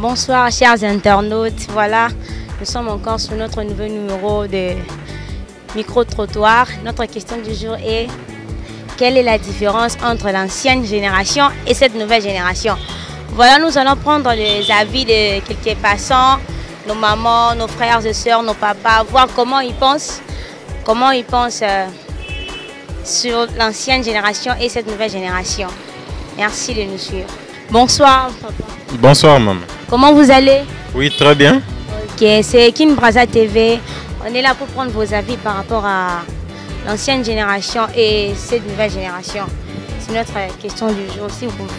Bonsoir chers internautes, voilà, nous sommes encore sur notre nouveau numéro de micro-trottoir. Notre question du jour est: quelle est la différence entre l'ancienne génération et cette nouvelle génération? Voilà, nous allons prendre les avis de quelques passants, nos mamans, nos frères et sœurs, nos papas, voir comment ils pensent sur l'ancienne génération et cette nouvelle génération. Merci de nous suivre. Bonsoir papa. Bonsoir maman. Comment vous allez? Oui, très bien. Ok, c'est Kin Braza TV. On est là pour prendre vos avis par rapport à l'ancienne génération et cette nouvelle génération. C'est notre question du jour.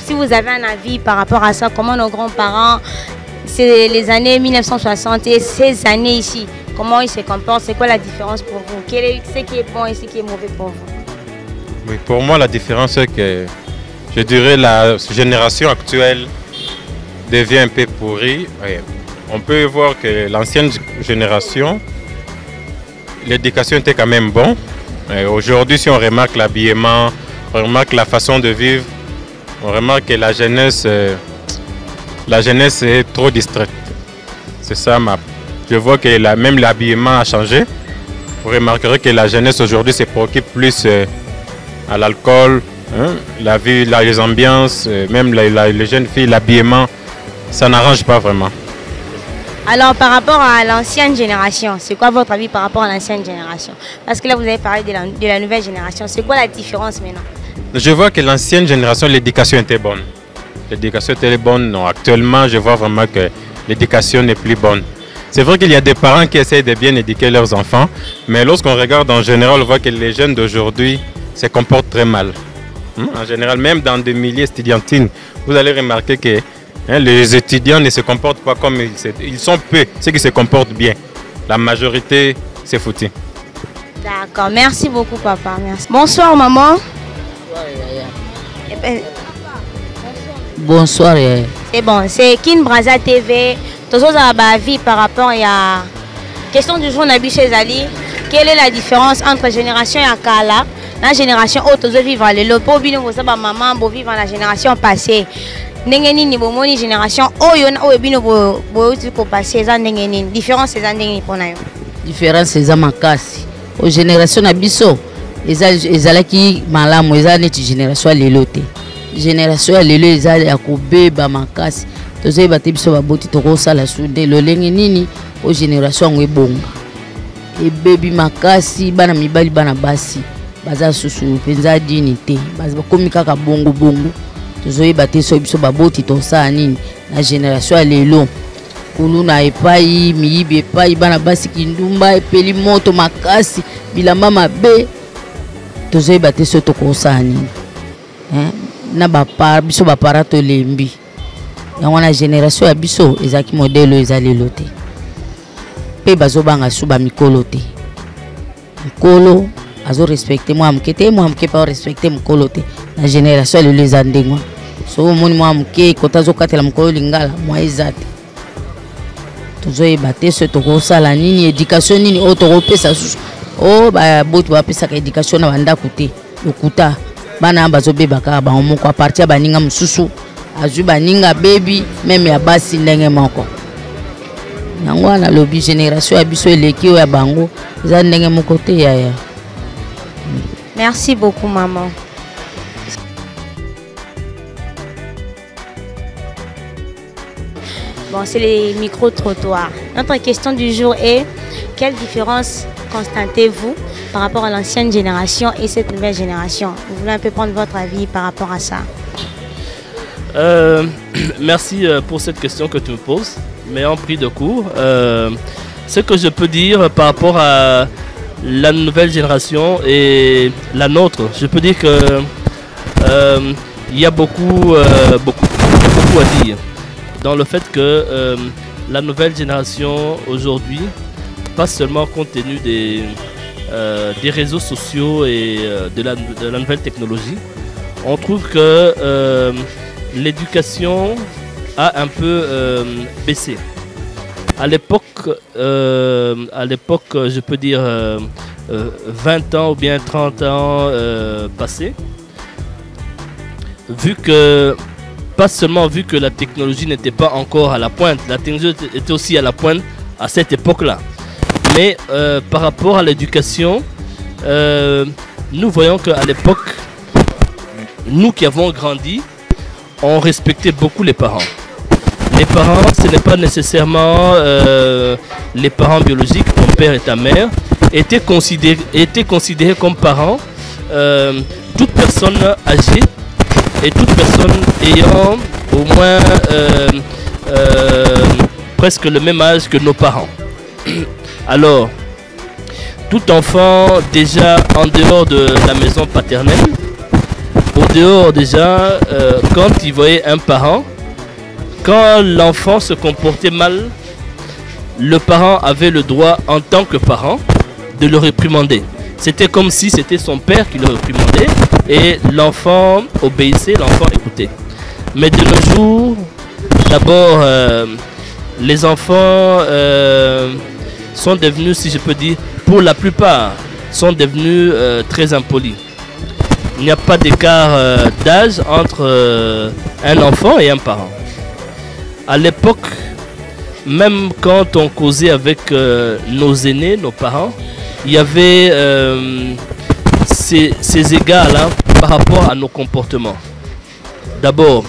Si vous avez un avis par rapport à ça, comment nos grands-parents, c'est les années 1960 et ces années ici, comment ils se comportent, c'est quoi la différence pour vous? Ce qui est bon et ce qui est mauvais pour vous? Oui, pour moi, la différence, c'est que je dirais la génération actuelle devient un peu pourrie. Oui. On peut voir que l'ancienne génération, l'éducation était quand même bonne. Aujourd'hui, si on remarque l'habillement, on remarque la façon de vivre, on remarque que la jeunesse est trop distraite. C'est ça, je vois que même l'habillement a changé. Vous remarquerez que la jeunesse aujourd'hui se préoccupe plus à l'alcool, hein, la vie, les ambiances, même les jeunes filles, l'habillement, ça n'arrange pas vraiment. Alors par rapport à l'ancienne génération, c'est quoi votre avis par rapport à l'ancienne génération? Parce que là vous avez parlé de la nouvelle génération, c'est quoi la différence maintenant? Je vois que l'ancienne génération, l'éducation était bonne. L'éducation était bonne, non. Actuellement je vois vraiment que l'éducation n'est plus bonne. C'est vrai qu'il y a des parents qui essayent de bien éduquer leurs enfants, mais lorsqu'on regarde en général, on voit que les jeunes d'aujourd'hui se comportent très mal. En général, même dans des milieux étudiantines, vous allez remarquer que les étudiants ne se comportent pas comme ils sont peu, ceux qui se comportent bien. La majorité, c'est foutu. D'accord, merci beaucoup papa. Merci. Bonsoir maman. Bonsoir. C'est bon, c'est Kin Braza TV. Tous les avis par rapport à la question du jour Nabi chez Ali. Quelle est la différence entre génération et Akala? La génération haute, vous vivez le lopo, vous maman, vous vivez la génération passée. Nengeni ni bomoni génération oyo na oyo bino bo ko passer za nengeni différence c'est ndenge pour na yo. Différence c'est makasi. O génération na biso ezalaki malamu ezali ti génération lelote. Génération lelo ezali akobeba makasi. Tozo ba te biso ba boti to ko sala sude lo lenge nini o génération ngwebonga. Ebebi makasi bana mibali bana basi. Baza susu penza dinité. Baza komi kaka bongo bongo. Tozoyeba te so biso baboti tosala nini na génération ya lelo kulu na epai miyibi epai bana basi kindumba epeli moto makasi bilamba mabe tozoyeba te so tokosala nini na biso bapara tolembi yango na génération ya biso ezalaki modele eza lelo te mpe bazobanga su bamikolo te mikolo azo respecte mwa moke te mwa moke pa respecte mokolo te na génération ya lelo eza ndenge so moni mwa moke kota azokatela mokolo lingala mwa eza te tozoyeba te so tokosala nini éducation nini oyo tokopesa susu o baboti bapesaka éducation na bandako te lokuta bana bazobeba kaka bango moko aparti ya baninga mosusu azwi baninga bebi meme ya basi ndenge moko yango wana lobi génération ya biso eleki oyo ya bango eza ndenge moko te yaya. Merci beaucoup maman. Bon, c'est les micro-trottoirs. Notre question du jour est: quelle différence constatez-vous par rapport à l'ancienne génération et cette nouvelle génération? Vous voulez un peu prendre votre avis par rapport à ça? Merci pour cette question que tu me poses, mais en pris de court. Ce que je peux dire par rapport à la nouvelle génération et la nôtre, je peux dire que il y a beaucoup à dire. Dans le fait que la nouvelle génération aujourd'hui, pas seulement compte tenu des réseaux sociaux et de la nouvelle technologie, on trouve que l'éducation a un peu baissé. À l'époque, je peux dire 20 ans ou bien 30 ans passés, vu que pas seulement vu que la technologie n'était pas encore à la pointe, la technologie était aussi à la pointe à cette époque-là. Mais par rapport à l'éducation, nous voyons qu'à l'époque, nous qui avons grandi, on respectait beaucoup les parents. Les parents, ce n'est pas nécessairement les parents biologiques, ton père et ta mère, étaient considérés comme parents toute personne âgée et toute personne ayant au moins presque le même âge que nos parents. Alors, tout enfant déjà en dehors de la maison paternelle, au dehors déjà, quand il voyait un parent, quand l'enfant se comportait mal, le parent avait le droit en tant que parent de le réprimander. C'était comme si c'était son père qui le réprimandait et l'enfant obéissait, l'enfant écoutait. Mais de nos jours, d'abord, les enfants sont devenus, si je peux dire, pour la plupart, sont devenus très impolis. Il n'y a pas d'écart d'âge entre un enfant et un parent. À l'époque, même quand on causait avec nos aînés, nos parents, il y avait ces égards-là par rapport à nos comportements. D'abord,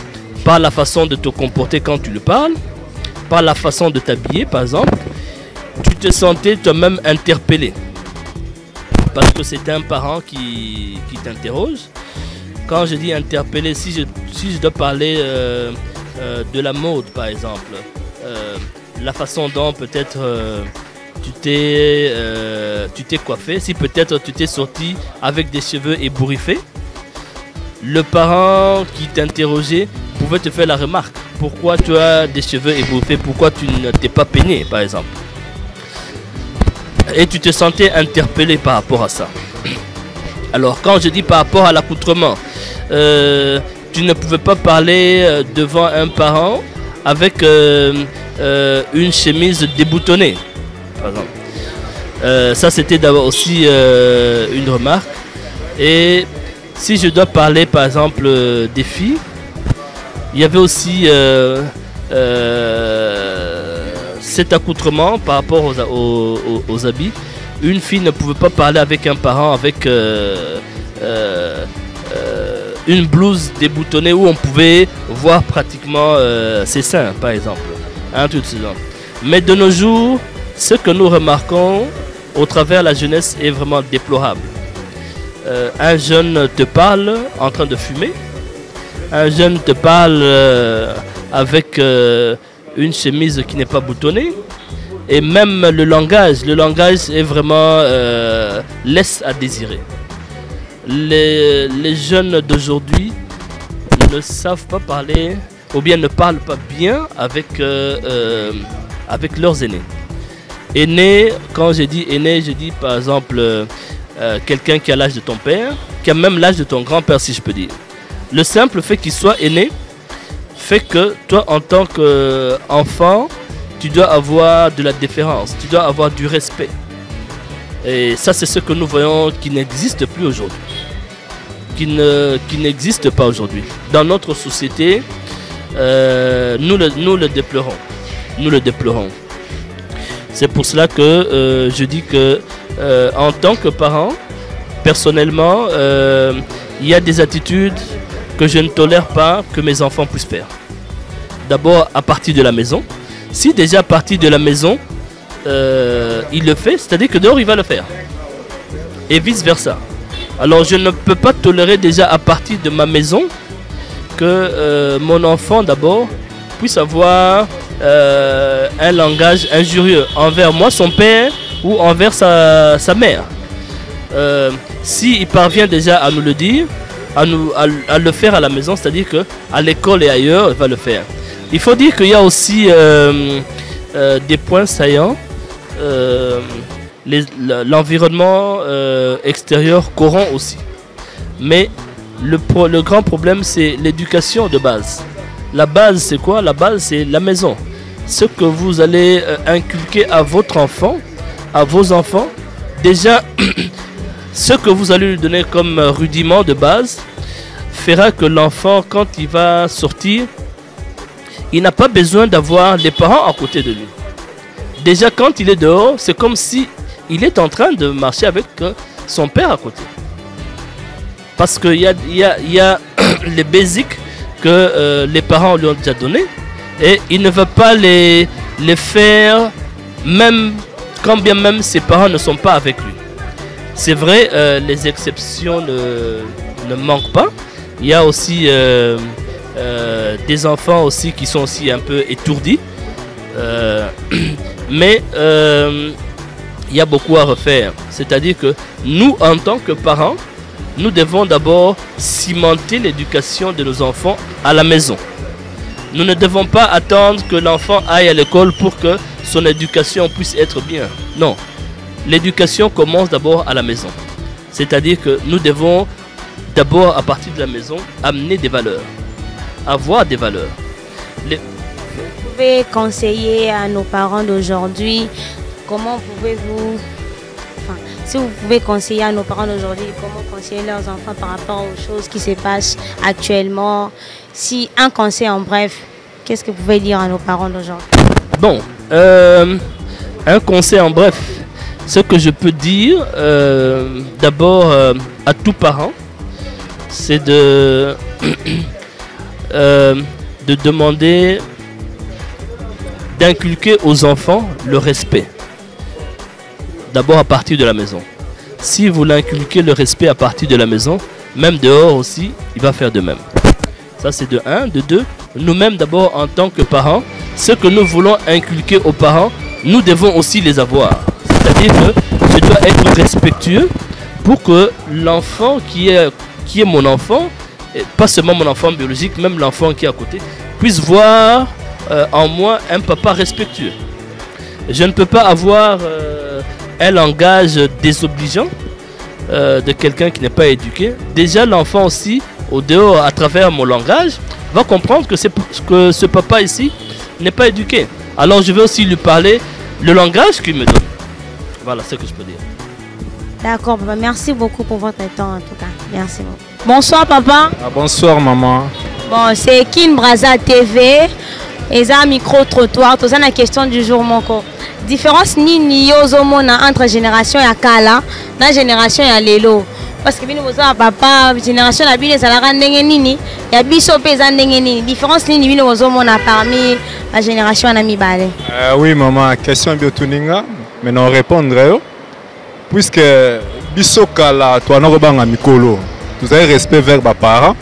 par la façon de te comporter quand tu lui parles, par la façon de t'habiller, par exemple, tu te sentais toi-même interpellé. Parce que c'est un parent qui t'interroge. Quand je dis interpellé, si je dois parler de la mode, par exemple, la façon dont peut-être tu t'es coiffé, si peut-être tu t'es sorti avec des cheveux ébouriffés, le parent qui t'interrogeait pouvait te faire la remarque. Pourquoi tu as des cheveux ébouriffés? Pourquoi tu ne t'es pas peigné, par exemple? Et tu te sentais interpellé par rapport à ça. Alors, quand je dis par rapport à l'accoutrement, tu ne pouvais pas parler devant un parent avec une chemise déboutonnée, par exemple. Ça, c'était d'abord aussi une remarque. Et si je dois parler, par exemple, des filles, il y avait aussi cet accoutrement par rapport aux habits. Une fille ne pouvait pas parler avec un parent avec une blouse déboutonnée où on pouvait voir pratiquement ses seins, par exemple. Un truc de ce genre. Mais de nos jours, ce que nous remarquons au travers de la jeunesse est vraiment déplorable. Un jeune te parle en train de fumer. Un jeune te parle avec une chemise qui n'est pas boutonnée. Et même le langage est vraiment laisse à désirer. Les jeunes d'aujourd'hui ne savent pas parler ou bien ne parlent pas bien avec leurs aînés. Aîné, quand je dis aîné, je dis par exemple quelqu'un qui a l'âge de ton père, qui a même l'âge de ton grand-père, si je peux dire. Le simple fait qu'il soit aîné fait que toi, en tant qu'enfant, tu dois avoir de la déférence, tu dois avoir du respect. Et ça, c'est ce que nous voyons qui n'existe plus aujourd'hui. Qui n'existe pas aujourd'hui. Dans notre société, nous le déplorons. Nous le déplorons. C'est pour cela que je dis que en tant que parent, personnellement, il y a des attitudes que je ne tolère pas que mes enfants puissent faire. D'abord à partir de la maison. Si déjà à partir de la maison, il le fait, c'est-à-dire que dehors il va le faire. Et vice versa. Alors je ne peux pas tolérer déjà à partir de ma maison que mon enfant d'abord puisse avoir un langage injurieux envers moi, son père, ou envers sa mère. S'il parvient déjà à nous le dire, à le faire à la maison, c'est-à-dire qu'à l'école et ailleurs, il va le faire. Il faut dire qu'il y a aussi des points saillants. L'environnement extérieur corrompt aussi. Mais le grand problème, c'est l'éducation de base. La base, c'est quoi? La base, c'est la maison. Ce que vous allez inculquer à votre enfant, à vos enfants, déjà, ce que vous allez lui donner comme rudiment de base, fera que l'enfant, quand il va sortir, il n'a pas besoin d'avoir les parents à côté de lui. Déjà, quand il est dehors, c'est comme si il est en train de marcher avec son père à côté. Parce qu'il y a les basiques que les parents lui ont déjà donnés et il ne va pas les faire, même quand bien même ses parents ne sont pas avec lui. C'est vrai, les exceptions ne manquent pas. Il y a aussi des enfants aussi qui sont aussi un peu étourdis. Mais il y a beaucoup à refaire. C'est-à-dire que nous, en tant que parents, nous devons d'abord cimenter l'éducation de nos enfants à la maison. Nous ne devons pas attendre que l'enfant aille à l'école pour que son éducation puisse être bien. Non. L'éducation commence d'abord à la maison. C'est-à-dire que nous devons d'abord, à partir de la maison, amener des valeurs. Avoir des valeurs. Vous pouvez conseiller à nos parents d'aujourd'hui, comment pouvez-vous... Enfin, si vous pouvez conseiller à nos parents d'aujourd'hui, comment conseiller leurs enfants par rapport aux choses qui se passent actuellement. Si un conseil en bref, qu'est-ce que vous pouvez dire à nos parents d'aujourd'hui? Bon, un conseil en bref. Ce que je peux dire d'abord à tout parent, c'est de demander, d'inculquer aux enfants le respect. D'abord à partir de la maison. Si vous l'inculquez le respect à partir de la maison, même dehors aussi, il va faire de même. Ça c'est de 1. De 2, nous-mêmes d'abord en tant que parents, ce que nous voulons inculquer aux parents, nous devons aussi les avoir. C'est-à-dire que je dois être respectueux pour que l'enfant qui est mon enfant, et pas seulement mon enfant biologique, même l'enfant qui est à côté, puisse voir en moi un papa respectueux. Je ne peux pas avoir un langage désobligeant de quelqu'un qui n'est pas éduqué. Déjà l'enfant aussi, au dehors, à travers mon langage, va comprendre que ce papa ici n'est pas éduqué. Alors je vais aussi lui parler le langage qu'il me donne. Voilà ce que je peux dire. D'accord, papa. Merci beaucoup pour votre temps, en tout cas. Merci beaucoup. Bonsoir, papa. Ah, bonsoir, maman. Bon, c'est Kin Braza TV. Et un micro-trottoir. Tout ça, la question du jour, mon corps. Différence ni yozomona entre génération et Kala, dans génération et Lelo. Parce que nous avons papa, génération la bille, ça la rend nini. Il y a biso pesa nini. Différence ni nous avons parmi la génération et Ami Balé. Oui, maman, question biotuninga. Mais non répondre. Puisque biso Kala, toi, nous avons mikolo. Vous avez respect vers vos parents.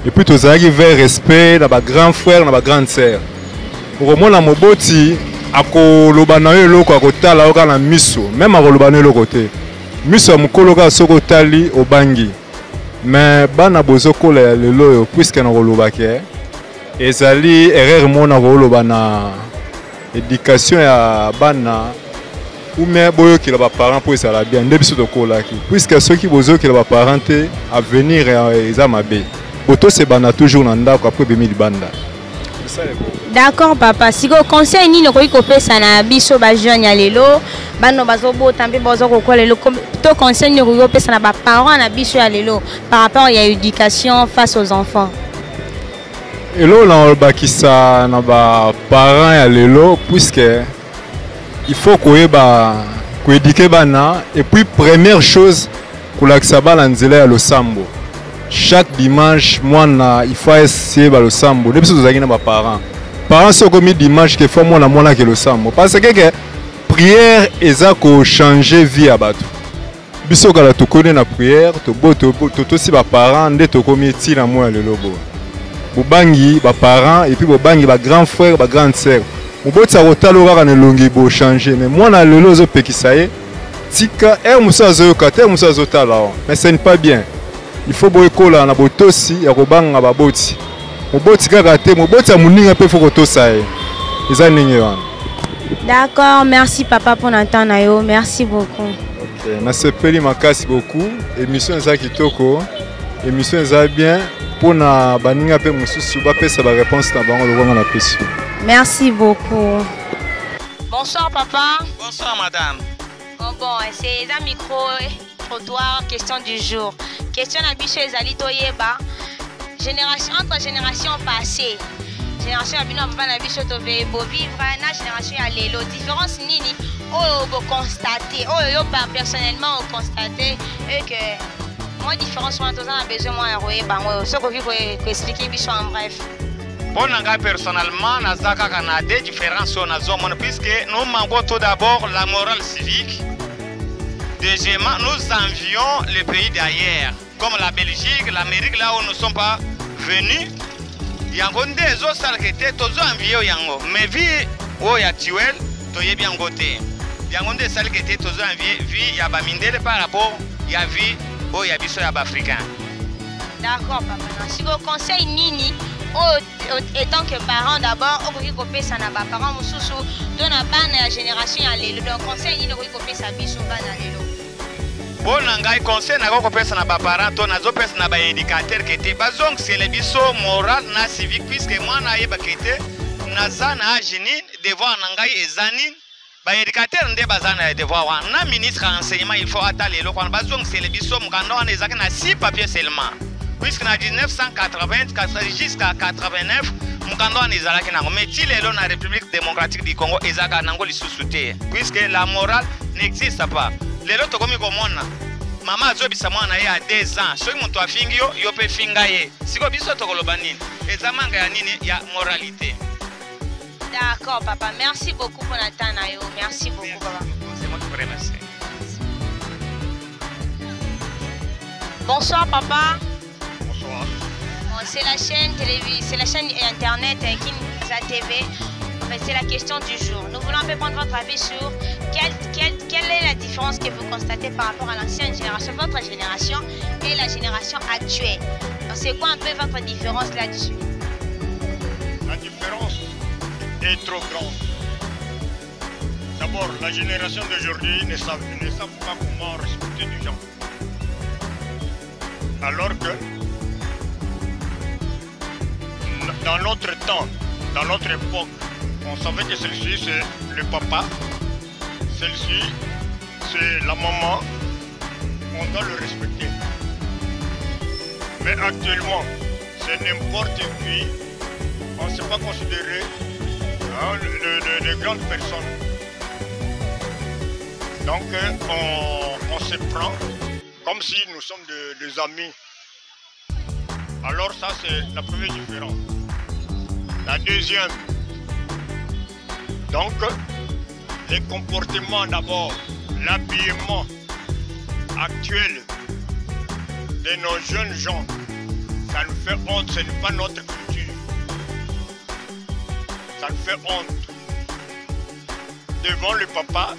Et puis, vous avez respect dans vos grands frères, dans vos grandes sœurs. Pour moi, dans mon boti, ako lobana eloko akotala oka na miso même ako lobana eloko te miso mukolo ka soko tali obangi mais bana bozokola ya lelo yo puisque na kolobake ezali erreur mona ko lobana éducation ya bana ou mais boyokela ba parents pour ça la bien ndebiso tokola ki puisque ceux qui bozokela ba parents te avenir eza mabe boto se bana toujours na ndako après bemi libanda. D'accord, papa. Si vous conseillez ni le coïcopé sana biso bajeune ya lelo, bano bazobo tambe bazo ko lelo to conseil ni coïcopé sana ba parents na biso ya lelo par rapport à l'éducation face aux enfants. Et là on bakisa na ba parents ya lelo puisque il faut ko éduquer bana et puis première chose ko lakisa bana nzela ya losambo. Chaque dimanche, moi, il faut essayer le sambo. Depuis que vous avez des parents. Parents sont comme dimanche qu'il faut moi que le sambo. Parce que prière est ça qu'on change vie à battre. Biso kala to connaît na prière, to si ba parents ndé to komi ti na moi le lobo. Bobangi ba parents et puis bobangi ba grand frère, ba grande sœur. Mobotsa rotalo kaka na longi bo changer mais moi na lelo zo pekisaye. Tika musa zo kata musa zo tala. Mais ce n'est pas bien. Il faut boyekola na botosi ya kobanga baboti. Moboti kaka te, moboti ya muninga pe faut kotosaye. Eza ningi wana. D'accord, merci papa pour l'entendre yo, merci beaucoup. OK, na sepeli makasi beaucoup. Émission eza kitoko. Émission eza bien pour na baninga pe mususu ba pesa ba réponse na bango lokonga na pesi. Merci beaucoup. Bonsoir papa. Bonsoir madame. Bon, c'est un micro-trottoir, question du jour. Question à Bicho Ezali Toyeba. Génération entre génération passée. génération ya bino papa na biso tove bovivre na génération ya lelo différence nini oyo boconstate oyo yo personnellement oconstate et que moi différence wana toza na besoin mwa ya koyeba yango soki okoki koexplike biso en bref. Pour nga personnellement naza kaka na des différences oyo nazomona puisque nous manquons tout d'abord la morale civique. Deuxièmement, nous envions les pays d'ailleurs comme la Belgique, l'Amérique, là où nous ne sommes pas venus. Yango nde zo salkete tozo envié yango mais vie oyo actuel toyebi yango te. Yango nde salkete tozo envié vie ya ba mindele par rapport ya vie oyo ya biso ya ba africain. D'accord papa. Si vous conseil nini étant que parents d'abord okoki kopesa na ba parents mosusu to na bana ya génération ya lelo donc conseil nini okoki kopesa biso bana lelo. Bona ngai conseil na ko kopesa na ba parents to nazo pesa na ba indicateur kete bazong c'est le biso moral na civique puisque moi na yeba kete naza na génie devoir na ngai ezani ba indicateur nde bazana devoir wa na ministre enseignement il faut ataler lo kwa bazong c'est le biso mukanda wana ezaka na 6 papiers seulement puisque na 1980 jusqu'à 89 mukanda wana ezalaki nango mais ti lelo na République démocratique du Congo ezaka nango lisusu te puisque la morale n'existe pas. Lelo tokomi komona mama azobisa mwana ye a 2 ans soki moto afingi yo yo pe finga ye siko biso tokoloba nini eza manga ya nini ya moralité. D'accord papa, merci beaucoup pour la temps na yo, merci beaucoup papa. C'est moi qui vous remercie. Bonsoir papa. Bonsoir. Bon, c'est la chaîne télévision, c'est la chaîne internet Kinpraza TV. C'est la question du jour. Nous voulons un peu prendre votre avis sur quelle est la différence que vous constatez par rapport à l'ancienne génération, votre génération et la génération actuelle. C'est quoi un peu votre différence là-dessus? La différence est trop grande. D'abord, la génération d'aujourd'hui ne savent pas comment respecter les gens. Alors que dans notre temps, dans notre époque, on savait que celui-ci c'est le papa, celui-ci c'est la maman, on doit le respecter. Mais actuellement, c'est n'importe qui, on ne s'est pas considéré de grandes personnes. Donc on se prend comme si nous sommes des amis. Alors ça c'est la première différence. La deuxième, donc, les comportements d'abord, l'habillement actuel de nos jeunes gens, ça nous fait honte, ce n'est pas notre culture. Ça nous fait honte. Devant le papa,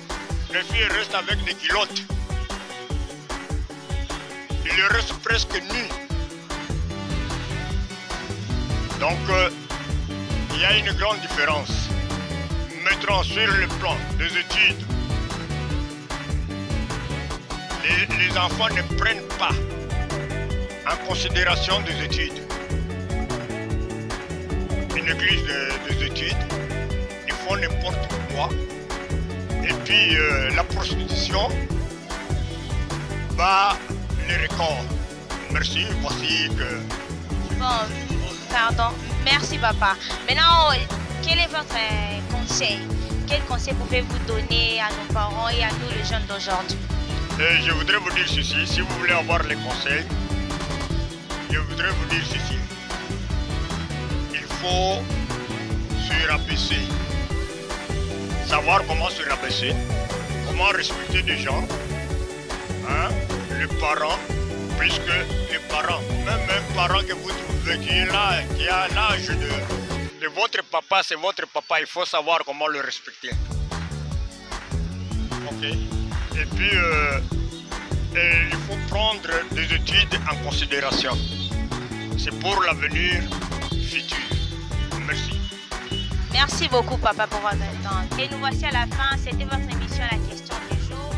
les filles restent avec des culottes. Ils restent presque nus. Donc, il y a une grande différence. Mettrons sur le plan des études. Les enfants ne prennent pas en considération des études. Ils négligent des études, ils font n'importe quoi. Et puis la prostitution bat les records. Merci, voici que... Bon, pardon, merci papa. Maintenant, quel est votre conseil? Quel conseil pouvez-vous donner à nos parents et à nous les jeunes d'aujourd'hui? Je voudrais vous dire ceci, si vous voulez avoir les conseils, je voudrais vous dire ceci. Il faut se rabaisser. Savoir comment se rabaisser, comment respecter des gens, hein, les parents, puisque les parents, même un parent que vous trouvez qui est là, qui a l'âge de votre papa, c'est votre papa, il faut savoir comment le respecter. Ok. Et puis, il faut prendre des études en considération. C'est pour l'avenir futur. Merci. Merci beaucoup papa pour votre temps. Et nous voici à la fin, c'était votre émission La Question du Jour.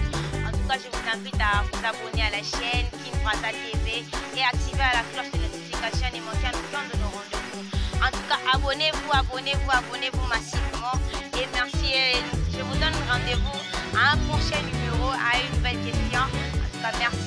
En tout cas, je vous invite à vous abonner à la chaîne Kinpraza TV et activer à la cloche de notification et manquer à aucun de nos rendez-vous. En tout cas, abonnez-vous massivement. Et merci. Et je vous donne rendez-vous à un prochain numéro, à une nouvelle question. En tout cas, merci.